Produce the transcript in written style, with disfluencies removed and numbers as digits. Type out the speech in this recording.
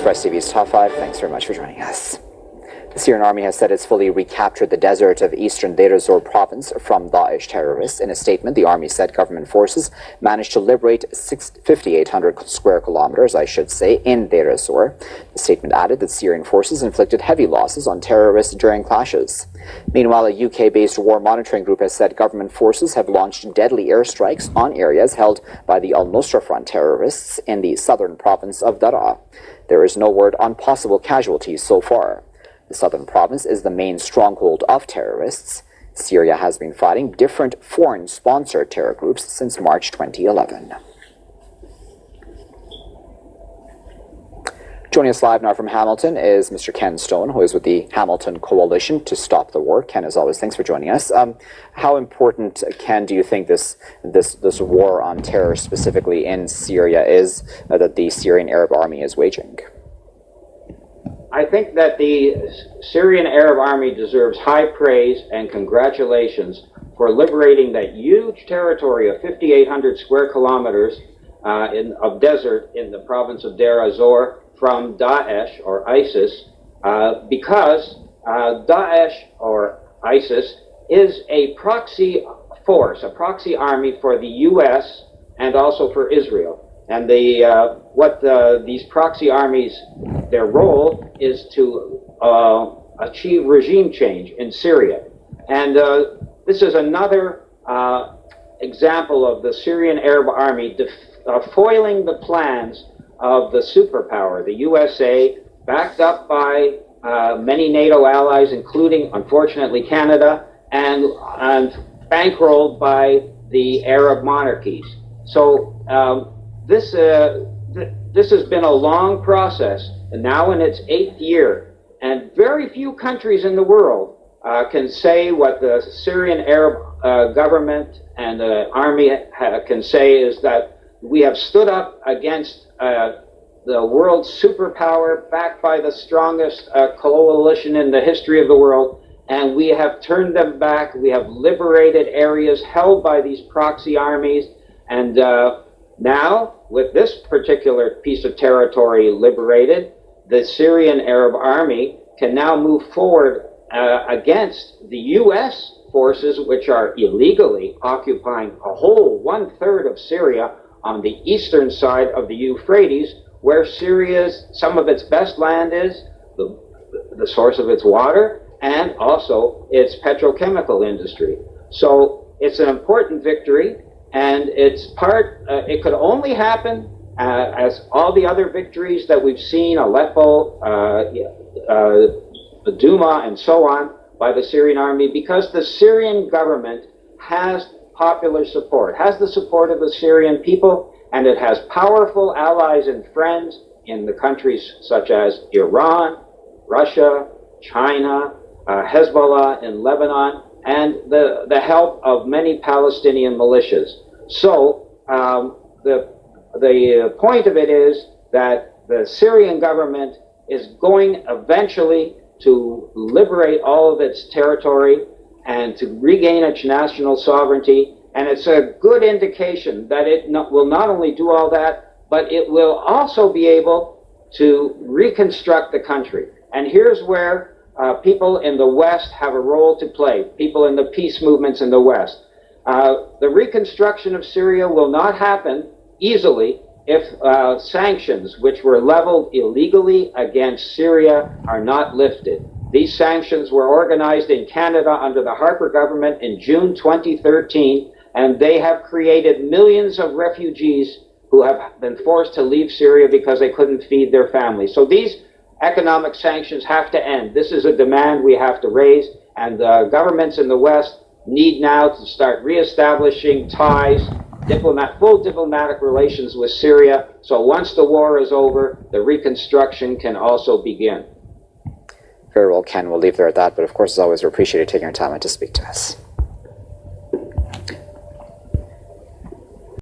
Express TV's Top 5. Thanks very much for joining us. The Syrian army has said it's fully recaptured the desert of eastern Dara'a province from Daesh terrorists. In a statement, the army said government forces managed to liberate 5,800 square kilometers, in Dara'a. The statement added that Syrian forces inflicted heavy losses on terrorists during clashes. Meanwhile, a UK-based war monitoring group has said government forces have launched deadly airstrikes on areas held by the Al-Nusra Front terrorists in the southern province of Dara'a. There is no word on possible casualties so far. The southern province is the main stronghold of terrorists. Syria has been fighting different foreign-sponsored terror groups since March 2011. Joining us live now from Hamilton is Mr. Ken Stone, who is with the Hamilton Coalition to Stop the War. Ken, as always, thanks for joining us. How important, Ken, do you think this war on terror, specifically in Syria, is that the Syrian Arab Army is waging? I think that the Syrian Arab Army deserves high praise and congratulations for liberating that huge territory of 5,800 square kilometers of desert in the province of Dara'a from Daesh or ISIS, because Daesh or ISIS is a proxy force, a proxy army for the U.S. and also for Israel. And these proxy armies, their role is to achieve regime change in Syria. And this is another example of the Syrian Arab Army foiling the plans of the superpower, the USA, backed up by many NATO allies, including, unfortunately, Canada, and bankrolled by the Arab monarchies. So this has been a long process, and now in its 8th year, and very few countries in the world can say what the Syrian Arab government and the army can say is that we have stood up against the world's superpower, backed by the strongest coalition in the history of the world, and we have turned them back. We have liberated areas held by these proxy armies, and now, with this particular piece of territory liberated, the Syrian Arab Army can now move forward against the U.S. forces, which are illegally occupying a whole 1/3 of Syria on the eastern side of the Euphrates, where Syria's, some of its best land is, the source of its water, and also its petrochemical industry. So it's an important victory. And it's it could only happen as all the other victories that we've seen, Aleppo, Douma, and so on, by the Syrian army, because the Syrian government has popular support, has the support of the Syrian people, and it has powerful allies and friends in the countries such as Iran, Russia, China, Hezbollah in Lebanon, and the help of many Palestinian militias. So the point of it is that the Syrian government is going eventually to liberate all of its territory and to regain its national sovereignty. And it's a good indication that it will not only do all that, but it will also be able to reconstruct the country. And here's where people in the West have a role to play, people in the peace movements in the West. The reconstruction of Syria will not happen easily if sanctions, which were leveled illegally against Syria, are not lifted. These sanctions were organized in Canada under the Harper government in June 2013, and they have created millions of refugees who have been forced to leave Syria because they couldn't feed their families. So these economic sanctions have to end. This is a demand we have to raise, and governments in the West need now to start reestablishing ties, full diplomatic relations with Syria, so once the war is over, the reconstruction can also begin. Very well, Ken, we'll leave there at that, but of course, as always, we appreciate you taking your time out to speak to us.